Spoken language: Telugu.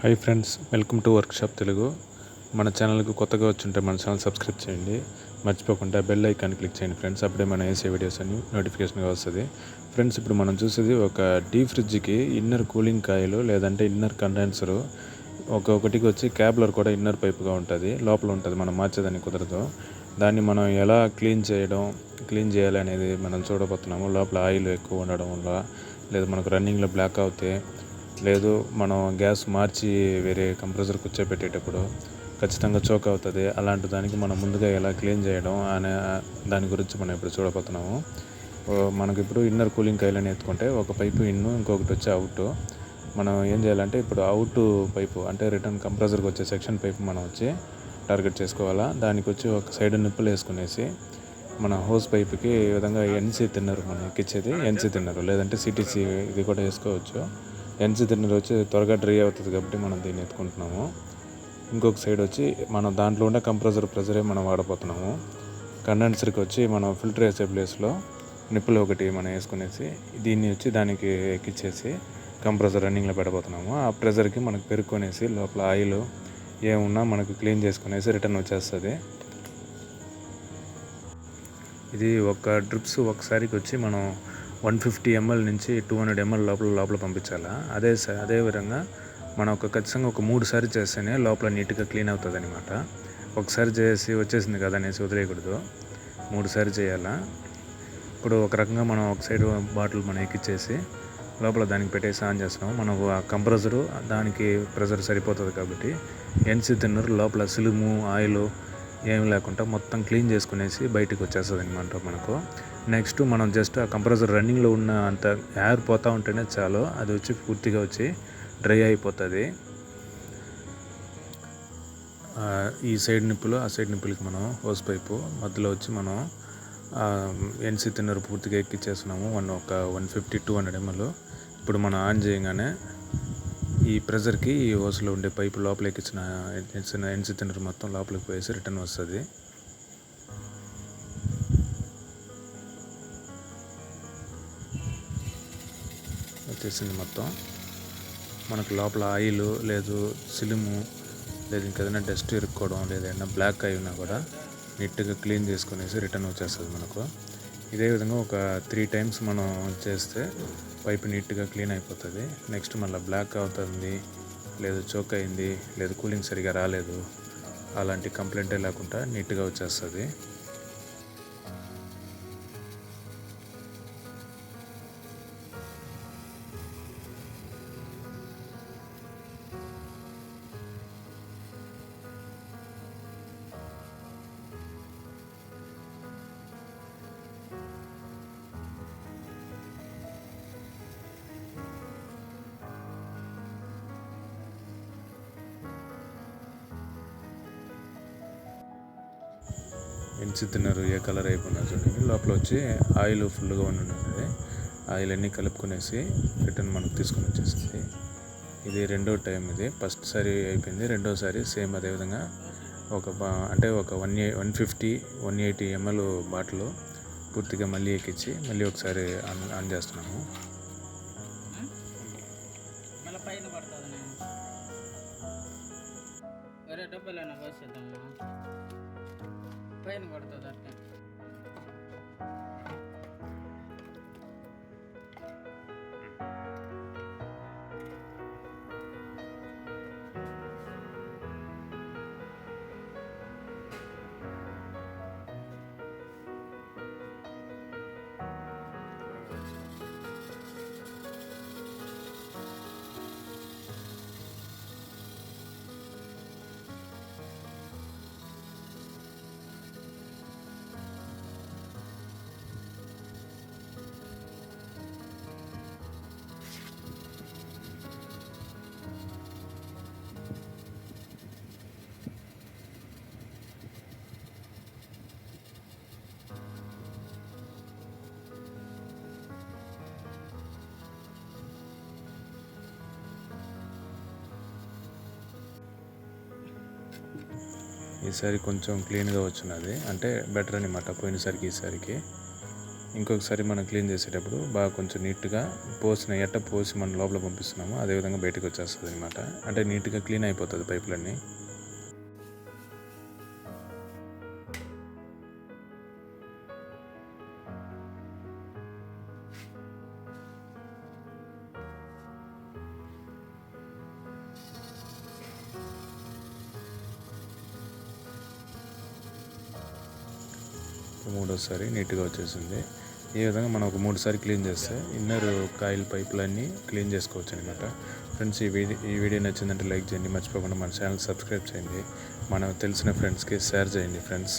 Hi friends, welcome to workshop Telugu. మన ఛానల్కి కొత్తగా వచ్చుంటే మన ఛానల్ సబ్స్క్రైబ్ చేయండి. మర్చిపోకుండా బెల్ ఐకాన్ క్లిక్ చేయండి ఫ్రెండ్స్. అప్పుడే మనం వేసే వీడియోస్ అన్ని నోటిఫికేషన్గా వస్తుంది. ఫ్రెండ్స్, ఇప్పుడు మనం చూసేది ఒక డీప్ ఫ్రిడ్జ్కి ఇన్నర్ కూలింగ్ కాయిల్ లేదంటే ఇన్నర్ కండెన్సరు. ఒక్కొక్కటికి వచ్చి క్యాబ్లర్ కూడా ఇన్నర్ పైప్గా ఉంటుంది, లోపల ఉంటుంది. మనం మార్చేదానికి కుదరదు. దాన్ని మనం ఎలా క్లీన్ చేయాలి అనేది మనం చూడబోతున్నాము. లోపల ఆయిల్ ఎక్కువ ఉండడం వల్ల, లేదా మనకు రన్నింగ్లో బ్లాక్ అవుతే, లేదు మనం గ్యాస్ మార్చి వేరే కంప్రెసర్ కూర్చోబెట్టేటప్పుడు ఖచ్చితంగా చోక్ అవుతుంది. అలాంటి దానికి మనం ముందుగా ఎలా క్లీన్ చేయడం అనే దాని గురించి మనం ఇప్పుడు చూడబోతున్నాము. మనకి ఇప్పుడు ఇన్నర్ కూలింగ్ కాయిల్ అని ఎత్తుకుంటే ఒక పైపు ఇన్ను, ఇంకొకటి వచ్చి అవుట్. మనం ఏం చేయాలంటే ఇప్పుడు అవుట్ పైపు అంటే రిటర్న్ కంప్రెసర్కి వచ్చే సెక్షన్ పైపు మనం వచ్చి టార్గెట్ చేసుకోవాలా. దానికి వచ్చి ఒక సైడ్ నిప్పులు వేసుకునేసి మన హోస్ పైప్కి ఈ విధంగా ఎన్సీ తిన్నరు మనం ఎక్కించేది. ఎన్సీ తిన్నరు లేదంటే సిటీసీ ఇది కూడా వేసుకోవచ్చు. ఎన్సీ తిన్నర్ వచ్చి త్వరగా డ్రై అవుతుంది కాబట్టి మనం దీన్ని ఎత్తుకుంటున్నాము. ఇంకొక సైడ్ వచ్చి మనం దాంట్లో ఉండే కంప్రెసర్ ప్రెజరే మనం వాడబోతున్నాము. కండెన్సర్కి వచ్చి మనం ఫిల్టర్ వేసే ప్లేస్లో నిప్పులు ఒకటి మనం వేసుకునేసి దీన్ని వచ్చి దానికి ఎక్కించేసి కంప్రెసర్ రన్నింగ్లో పెట్టబోతున్నాము. ఆ ప్రెజర్కి మనకు పెరుక్కొనేసి లోపల ఆయిల్ ఏమున్నా మనకు క్లీన్ చేసుకునేసి రిటర్న్ వచ్చేస్తుంది. ఇది ఒక డ్రిప్స్ ఒకసారికి వచ్చి మనం 150 ml నుంచి 200 ml లోపల పంపించాలా. అదే విధంగా మనం ఖచ్చితంగా ఒక 3 సార్లు చేస్తేనే లోపల నీట్గా క్లీన్ అవుతుంది అనమాట. ఒకసారి చేసి వచ్చేసింది కదా అనేసి వదిలేయకూడదు, 3 సార్లు చేయాలా. ఇప్పుడు ఒక రకంగా మనం ఒక సైడ్ బాటిల్ మనం ఎక్కిచ్చేసి లోపల దానికి పెట్టేసి ఆన్ చేస్తున్నాము. మనకు ఆ కంప్రెసరు దానికి ప్రెజర్ సరిపోతుంది కాబట్టి ఎన్సీ తిన్నర్ లోపల సిలుము ఆయిల్ ఏం లేకుండా మొత్తం క్లీన్ చేసుకునేసి బయటికి వచ్చేస్తుంది అనమాట మనకు. నెక్స్ట్ మనం జస్ట్ ఆ కంప్రెసర్ రన్నింగ్లో ఉన్న అంత ఎయిర్ పోతూ ఉంటేనే చాలు, అది వచ్చి పూర్తిగా వచ్చి డ్రై అయిపోతుంది. ఈ సైడ్ నిప్పులు ఆ సైడ్ నిప్పులకి మనం హోస్ పైపు మధ్యలో వచ్చి మనం ఎన్సీ తిన్నర్ పూర్తిగా ఎక్కిచ్చేస్తున్నాము. ఒక 150-200 ml. ఇప్పుడు మనం ఆన్ చేయగానే ఈ ప్రెజర్కి ఈ హోస్లో ఉండే పైపు లోపల ఎక్కించిన ఎన్సీ తిన్నర్ మొత్తం లోపలికి పోయేసి రిటర్న్ వస్తుంది. వచ్చేసింది మొత్తం. మనకు లోపల ఆయిల్ లేదు, సిలుము లేదు, ఇంకేదైనా డస్ట్ ఇరుక్కోవడం లేదా ఏదైనా బ్లాక్ అయి ఉన్నా కూడా నీట్గా క్లీన్ చేసుకునేసి రిటర్న్ వచ్చేస్తుంది మనకు. ఇదే విధంగా ఒక 3 times మనం చేస్తే పైపు నీట్గా క్లీన్ అయిపోతుంది. నెక్స్ట్ మళ్ళీ బ్లాక్ అవుతుంది, లేదు చోక్ అయింది, లేదు కూలింగ్ సరిగా రాలేదు, అలాంటి కంప్లైంటే లేకుండా నీట్గా వచ్చేస్తుంది. ఎన్సీ తిన్నర్ ఏ కలర్ అయిపోయినా చూడండి, లోపల వచ్చి ఆయిల్ ఫుల్గా ఉంటుంది. ఆయిల్ అన్నీ కలుపుకునేసి రిటర్న్ మనకు తీసుకొని వచ్చేసింది. ఇది రెండో టైం. ఇది ఫస్ట్ సారి అయిపోయింది, రెండోసారి సేమ్ అదేవిధంగా ఒక 150-180 ml బాటిల్ పూర్తిగా మళ్ళీ ఎక్కించి మళ్ళీ ఒకసారి ఆన్ చేస్తున్నాము. పైన పడుతుంది అట్లా. ఈసారి కొంచెం క్లీన్గా వచ్చినది, అంటే బెటర్ అనమాట పోయినసరికి ఈసారికి. ఇంకొకసారి మనం క్లీన్ చేసేటప్పుడు బాగా కొంచెం నీట్గా పోసి మనం లోపల పంపిస్తున్నాము అదేవిధంగా బయటకు వచ్చేస్తుంది అనమాట. అంటే నీట్గా క్లీన్ అయిపోతుంది పైపులన్నీ. మూడోసారి నీట్గా వచ్చేసింది. ఈ విధంగా మనం ఒక 3 సార్లు క్లీన్ చేస్తే ఇన్నర్ కాయిల్ పైపులన్నీ క్లీన్ చేసుకోవచ్చు అనమాట. ఫ్రెండ్స్, ఈ వీడియో నచ్చిందంటే లైక్ చేయండి, మర్చిపోకుండా మన ఛానల్ సబ్స్క్రైబ్ చేయండి, మన తెలిసిన ఫ్రెండ్స్కి షేర్ చేయండి ఫ్రెండ్స్.